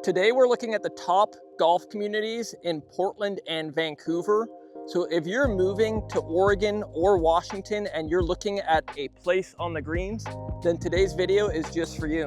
Today we're looking at the top golf communities in Portland and Vancouver. So if you're moving to Oregon or Washington and you're looking at a place on the greens, then today's video is just for you.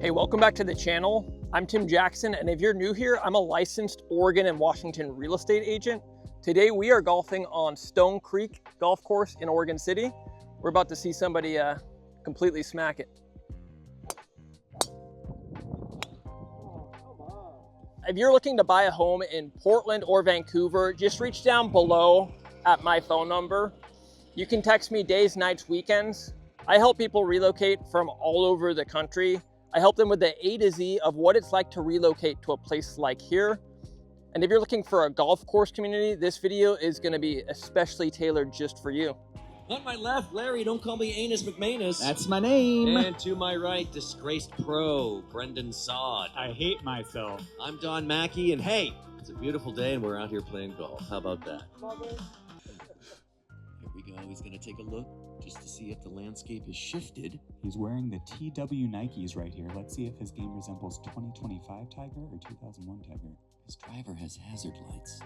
Hey, welcome back to the channel. I'm Tim Jackson, and if you're new here, I'm a licensed Oregon and Washington real estate agent. Today we are golfing on Stone Creek Golf Course in Oregon City. We're about to see somebody completely smack it. If you're looking to buy a home in Portland or Vancouver, just reach down below at my phone number. You can text me days, nights, weekends. I help people relocate from all over the country. I help them with the A to Z of what it's like to relocate to a place like here. And if you're looking for a golf course community, this video is going to be especially tailored just for you. On my left, Larry, don't call me Anus McManus. That's my name. And to my right, disgraced pro, Brendan Sod. I hate myself. I'm Don Mackey, and hey, it's a beautiful day and we're out here playing golf. How about that? Here we go. He's going to take a look just to see if the landscape has shifted. He's wearing the TW Nikes right here. Let's see if his game resembles 2025 Tiger or 2001 Tiger. His driver has hazard lights.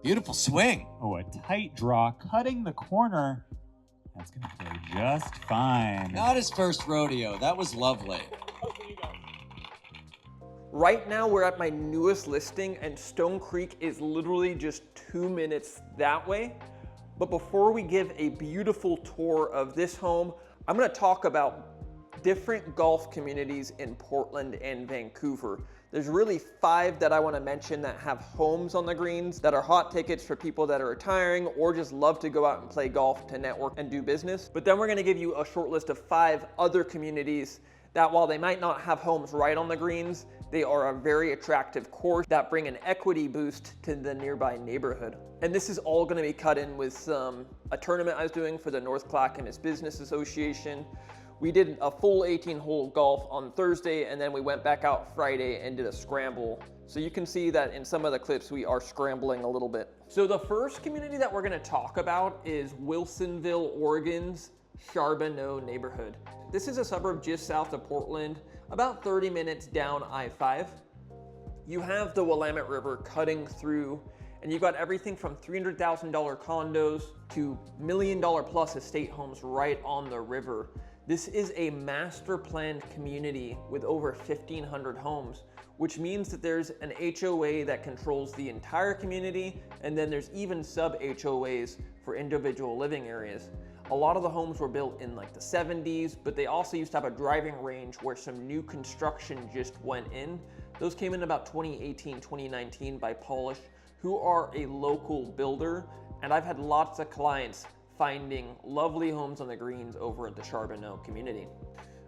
Beautiful swing. Oh, a tight draw, cutting the corner. That's gonna play just fine. Not his first rodeo. That was lovely. Right now we're at my newest listing and Stone Creek is literally just 2 minutes that way. But before we give a beautiful tour of this home, I'm gonna talk about different golf communities in Portland and Vancouver. There's really 5 that I want to mention that have homes on the greens that are hot tickets for people that are retiring or just love to go out and play golf to network and do business. But then we're going to give you a short list of 5 other communities that, while they might not have homes right on the greens, they are a very attractive course that bring an equity boost to the nearby neighborhood. And this is all going to be cut in with a tournament I was doing for the North Clackamas Business Association. We did a full 18-hole golf on Thursday, and then we went back out Friday and did a scramble. So you can see that in some of the clips, we are scrambling a little bit. So the first community that we're gonna talk about is Wilsonville, Oregon's Charbonneau neighborhood. This is a suburb just south of Portland, about 30 minutes down I-5. You have the Willamette River cutting through, and you've got everything from $300,000 condos to $1 million plus estate homes right on the river. This is a master planned community with over 1,500 homes, which means that there's an HOA that controls the entire community, and then there's even sub-HOAs for individual living areas. A lot of the homes were built in like the 70s, but they also used to have a driving range where some new construction just went in. Those came in about 2018, 2019 by Polish, who are a local builder, and I've had lots of clients finding lovely homes on the greens over at the Charbonneau community.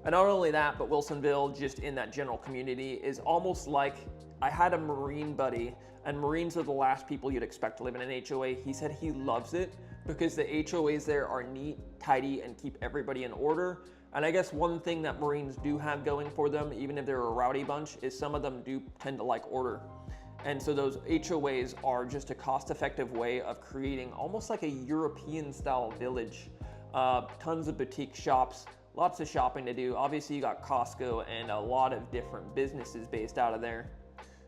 And not only that, but Wilsonville, just in that general community, is almost like, I had a Marine buddy, and Marines are the last people you'd expect to live in an HOA. He said he loves it because the HOAs there are neat, tidy, and keep everybody in order. And I guess one thing that Marines do have going for them, even if they're a rowdy bunch, is some of them do tend to like order. And so those HOAs are just a cost-effective way of creating almost like a European-style village. Tons of boutique shops, lots of shopping to do. Obviously, you got Costco and a lot of different businesses based out of there.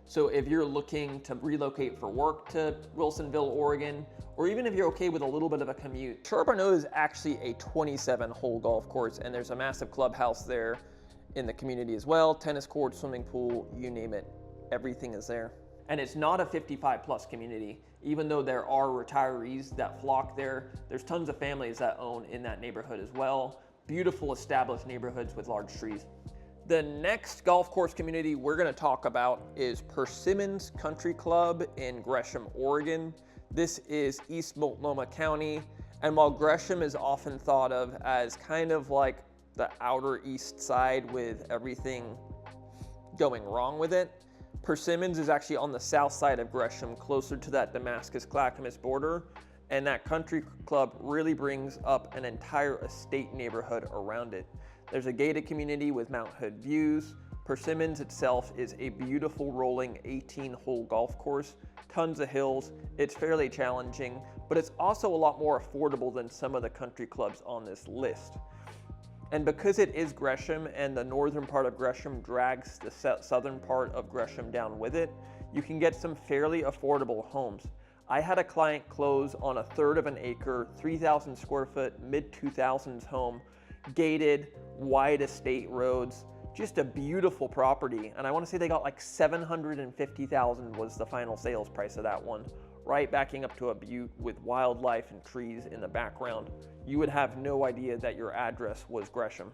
So if you're looking to relocate for work to Wilsonville, Oregon, or even if you're okay with a little bit of a commute, Charbonneau is actually a 27-hole golf course, and there's a massive clubhouse there in the community as well. Tennis court, swimming pool, you name it, everything is there. And it's not a 55-plus community. Even though there are retirees that flock there, there's tons of families that own in that neighborhood as well. Beautiful established neighborhoods with large trees. The next golf course community we're gonna talk about is Persimmons Country Club in Gresham, Oregon. This is East Multnomah County. And while Gresham is often thought of as kind of like the outer east side with everything going wrong with it, Persimmons is actually on the south side of Gresham, closer to that Damascus-Clackamas border, and that country club really brings up an entire estate neighborhood around it. There's a gated community with Mount Hood views. Persimmons itself is a beautiful rolling 18-hole golf course, tons of hills. It's fairly challenging, but it's also a lot more affordable than some of the country clubs on this list. And because it is Gresham and the northern part of Gresham drags the southern part of Gresham down with it, you can get some fairly affordable homes. I had a client close on a third of an acre, 3,000 square foot, mid-2000s home, gated, wide estate roads, just a beautiful property. And I want to say they got like $750,000 was the final sales price of that one, right backing up to a butte with wildlife and trees in the background. You would have no idea that your address was Gresham.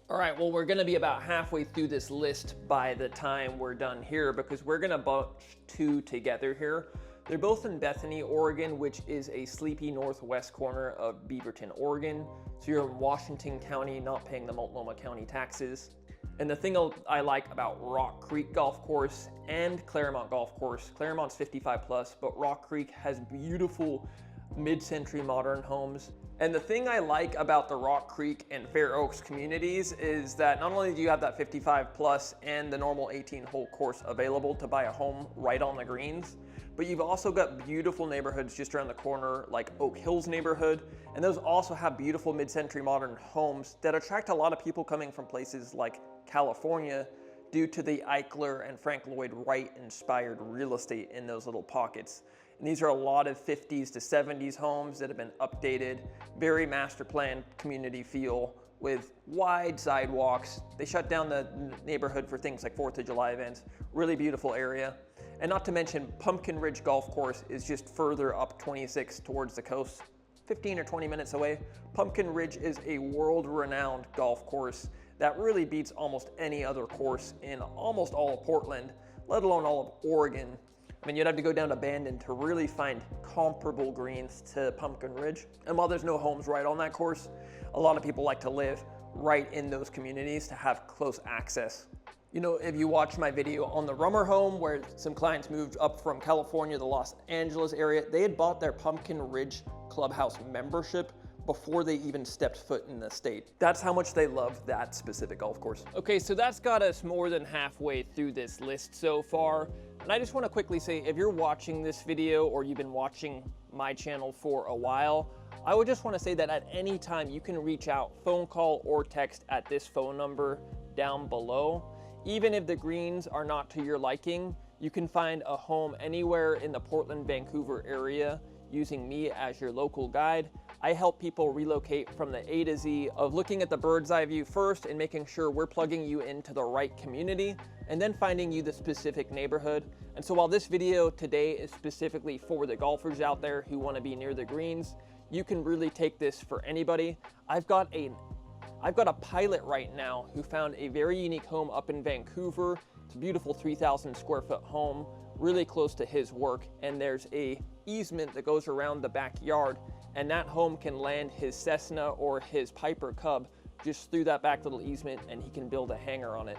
All right, well, we're gonna be about halfway through this list by the time we're done here because we're gonna bunch two together here. They're both in Bethany, Oregon, which is a sleepy northwest corner of Beaverton, Oregon. So you're in Washington County, not paying the Multnomah County taxes. And the thing I like about Rock Creek Golf Course and Claremont Golf Course, Claremont's 55 plus, but Rock Creek has beautiful mid-century modern homes. And the thing I like about the Rock Creek and Fair Oaks communities is that not only do you have that 55 plus and the normal 18-hole course available to buy a home right on the greens, but you've also got beautiful neighborhoods just around the corner like Oak Hills neighborhood, and those also have beautiful mid-century modern homes that attract a lot of people coming from places like California due to the Eichler and Frank Lloyd Wright inspired real estate in those little pockets. And these are a lot of 50s to 70s homes that have been updated, very master planned community feel with wide sidewalks. They shut down the neighborhood for things like 4th of July events, really beautiful area. And not to mention Pumpkin Ridge Golf Course is just further up 26 towards the coast, 15 or 20 minutes away. Pumpkin Ridge is a world-renowned golf course that really beats almost any other course in almost all of Portland, let alone all of Oregon. I mean, you'd have to go down to Bandon to really find comparable greens to Pumpkin Ridge. And while there's no homes right on that course, a lot of people like to live right in those communities to have close access. You know, if you watch my video on the Rummer home where some clients moved up from California, the Los Angeles area, they had bought their Pumpkin Ridge Clubhouse membership before they even stepped foot in the state. That's how much they love that specific golf course. Okay, so that's got us more than halfway through this list so far. And I just want to quickly say, if you're watching this video or you've been watching my channel for a while, I would just want to say that at any time you can reach out, phone call or text at this phone number down below. Even if the greens are not to your liking, you can find a home anywhere in the Portland, Vancouver area using me as your local guide. I help people relocate from the A to Z of looking at the bird's eye view first and making sure we're plugging you into the right community and then finding you the specific neighborhood. And so while this video today is specifically for the golfers out there who want to be near the greens, you can really take this for anybody. I've got a pilot right now who found a very unique home up in Vancouver. It's a beautiful 3,000 square foot home, really close to his work. And there's a easement that goes around the backyard, and that home can land his Cessna or his Piper Cub just through that back little easement, and he can build a hangar on it.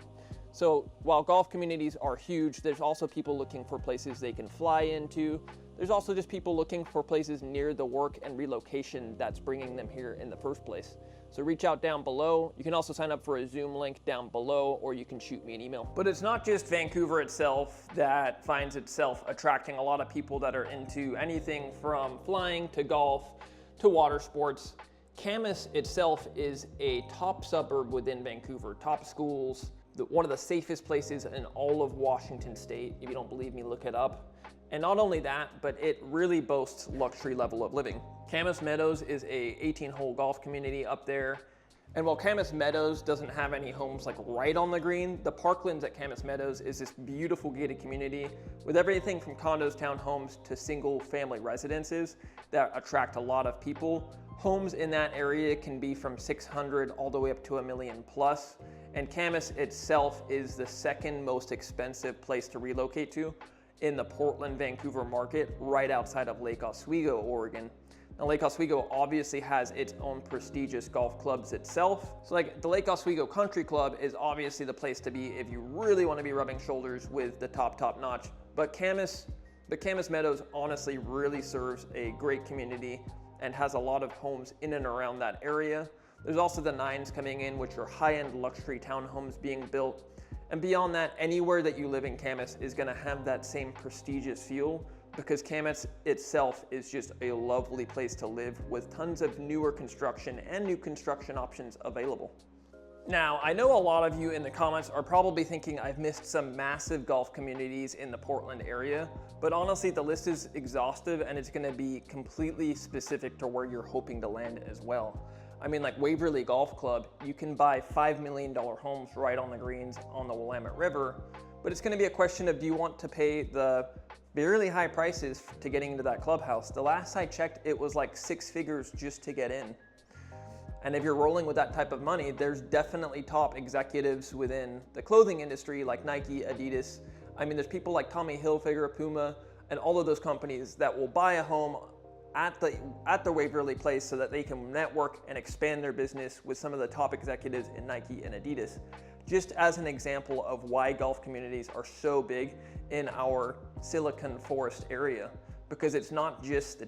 So while golf communities are huge, there's also people looking for places they can fly into. There's also just people looking for places near the work and relocation that's bringing them here in the first place. So reach out down below. You can also sign up for a Zoom link down below, or you can shoot me an email. But it's not just Vancouver itself that finds itself attracting a lot of people that are into anything from flying to golf to water sports. Camas itself is a top suburb within Vancouver, top schools, one of the safest places in all of Washington state. If you don't believe me, look it up. And not only that, but it really boasts luxury level of living. Camas Meadows is a 18-hole golf community up there. And while Camas Meadows doesn't have any homes like right on the green, the Parklands at Camas Meadows is this beautiful gated community with everything from condos, townhomes to single family residences that attract a lot of people. Homes in that area can be from 600 all the way up to $1 million plus. And Camas itself is the second most expensive place to relocate to in the Portland, Vancouver market, right outside of Lake Oswego, Oregon. Now, Lake Oswego obviously has its own prestigious golf clubs itself. So like the Lake Oswego Country Club is obviously the place to be if you really want to be rubbing shoulders with the top notch. But Camas Meadows honestly really serves a great community and has a lot of homes in and around that area. There's also the Nines coming in, which are high-end luxury townhomes being built. And beyond that, anywhere that you live in Camas is gonna have that same prestigious feel, because Camas itself is just a lovely place to live with tons of newer construction and new construction options available. Now, I know a lot of you in the comments are probably thinking I've missed some massive golf communities in the Portland area, but honestly, the list is exhaustive and it's gonna be completely specific to where you're hoping to land as well. I mean, like Waverly Golf Club, you can buy $5 million homes right on the greens on the Willamette River, but it's gonna be a question of, do you want to pay the fairly high prices to getting into that clubhouse? The last I checked, it was like 6 figures just to get in. And if you're rolling with that type of money, there's definitely top executives within the clothing industry like Nike, Adidas. I mean, there's people like Tommy Hilfiger, Puma, and all of those companies that will buy a home at the Waverly place so that they can network and expand their business with some of the top executives in Nike and Adidas. Just as an example of why golf communities are so big in our Silicon Forest area, because it's not just the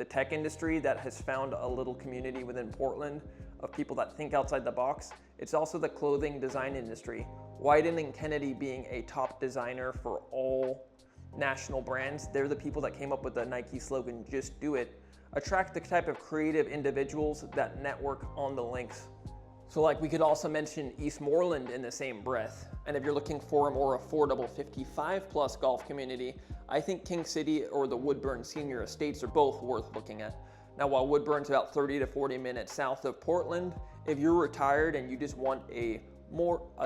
tech industry that has found a little community within Portland of people that think outside the box. It's also the clothing design industry. Wieden and Kennedy being a top designer for all national brands. They're the people that came up with the Nike slogan, "Just do it," attract the type of creative individuals that network on the links. So like we could also mention Eastmoreland in the same breath. And if you're looking for a more affordable 55+ golf community, I think King City or the Woodburn Senior Estates are both worth looking at. Now, while Woodburn's about 30 to 40 minutes south of Portland, if you're retired and you just want a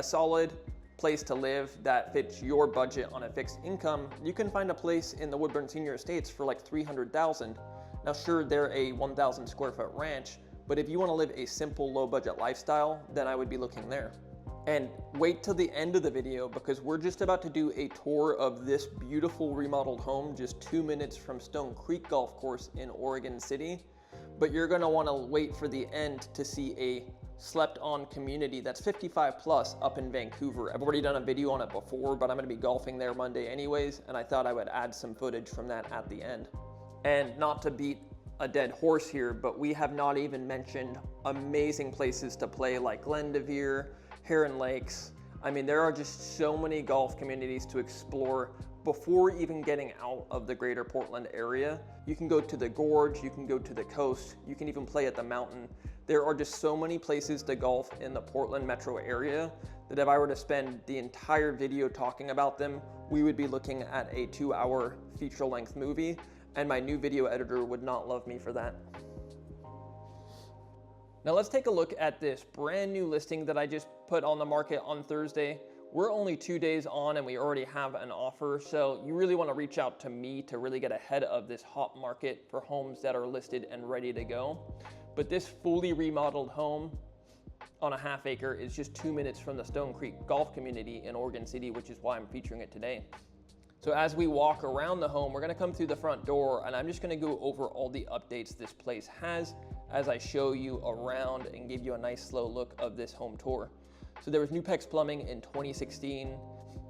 solid place to live that fits your budget on a fixed income, you can find a place in the Woodburn Senior Estates for like $300,000. Now, sure, they're a 1,000 square foot ranch, but if you want to live a simple, low budget lifestyle, then I would be looking there. And wait till the end of the video, because we're just about to do a tour of this beautiful remodeled home just 2 minutes from Stone Creek Golf Course in Oregon City. But you're going to want to wait for the end to see a slept on community that's 55+ up in Vancouver. I've already done a video on it before, but I'm going to be golfing there Monday anyways, and I thought I would add some footage from that at the end. And not to beat a dead horse here, but we have not even mentioned amazing places to play like Glendevere, Heron Lakes. I mean, there are just so many golf communities to explore before even getting out of the greater Portland area. You can go to the Gorge, you can go to the coast, you can even play at the mountain. There are just so many places to golf in the Portland metro area that if I were to spend the entire video talking about them, we would be looking at a 2-hour feature-length movie, and my new video editor would not love me for that. Now let's take a look at this brand new listing that I just put on the market on Thursday. We're only 2 days on and we already have an offer, so you really want to reach out to me to really get ahead of this hot market for homes that are listed and ready to go. But this fully remodeled home on a half acre is just 2 minutes from the Stone Creek Golf Community in Oregon City, which is why I'm featuring it today. So as we walk around the home, we're going to come through the front door, and I'm just going to go over all the updates this place has as I show you around and give you a nice slow look of this home tour. So there was new PEX plumbing in 2016.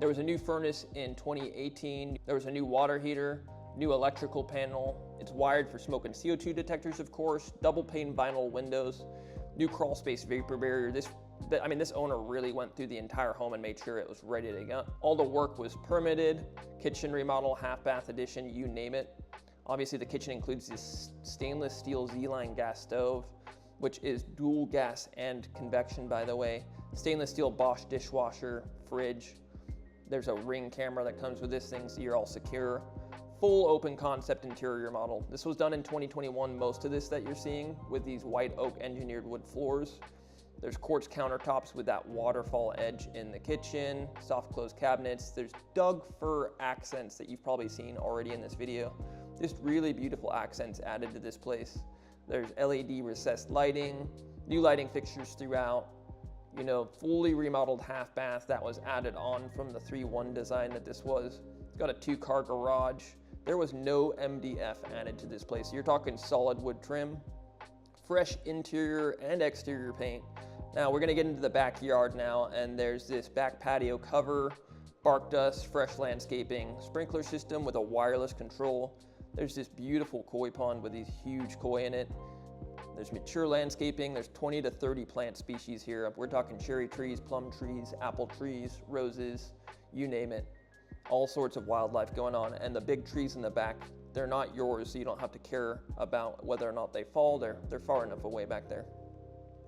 There was a new furnace in 2018. There was a new water heater, new electrical panel. It's wired for smoke and CO2 detectors, of course, double pane vinyl windows, new crawl space vapor barrier. This owner really went through the entire home and made sure it was ready to go. All the work was permitted, kitchen remodel, half bath addition, you name it. Obviously the kitchen includes this stainless steel Z-line gas stove, which is dual gas and convection, by the way. Stainless steel Bosch dishwasher, fridge. There's a Ring camera that comes with this thing, so you're all secure. Full open concept interior model. This was done in 2021, most of this that you're seeing, with these white oak engineered wood floors. There's quartz countertops with that waterfall edge in the kitchen, soft close cabinets. There's Doug fir accents that you've probably seen already in this video. Just really beautiful accents added to this place. There's LED recessed lighting, new lighting fixtures throughout, you know, fully remodeled half bath that was added on from the 3-1 design that this was. It's got a 2-car garage. There was no MDF added to this place. You're talking solid wood trim, fresh interior and exterior paint. Now we're gonna get into the backyard now, and there's this back patio cover, bark dust, fresh landscaping, sprinkler system with a wireless control. There's this beautiful koi pond with these huge koi in it. There's mature landscaping. There's 20 to 30 plant species here. We're talking cherry trees, plum trees, apple trees, roses, you name it. All sorts of wildlife going on. And the big trees in the back, they're not yours, so you don't have to care about whether or not they fall. They're far enough away back there.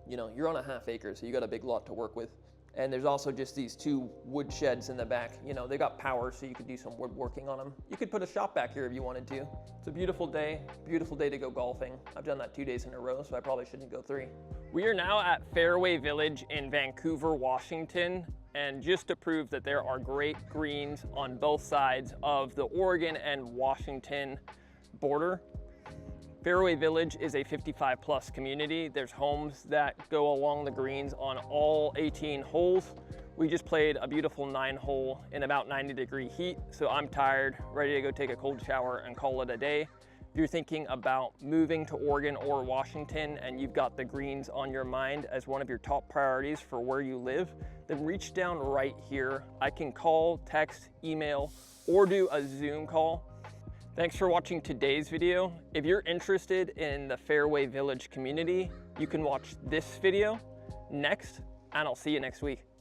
You know, you're on a half acre, so you got a big lot to work with. And there's also just these 2 wood sheds in the back. You know, they got power, so you could do some woodworking on them. You could put a shop back here if you wanted to. It's a beautiful day to go golfing. I've done that 2 days in a row, so I probably shouldn't go 3. We are now at Fairway Village in Vancouver, Washington. And just to prove that there are great greens on both sides of the Oregon and Washington border, Fairway Village is a 55+ community. There's homes that go along the greens on all 18 holes. We just played a beautiful 9-hole in about 90-degree heat, so I'm tired, ready to go take a cold shower and call it a day. If you're thinking about moving to Oregon or Washington and you've got the greens on your mind as one of your top priorities for where you live, then reach down right here. I can call, text, email, or do a Zoom call. Thanks for watching today's video. If you're interested in the Fairway Village community, you can watch this video next, and I'll see you next week.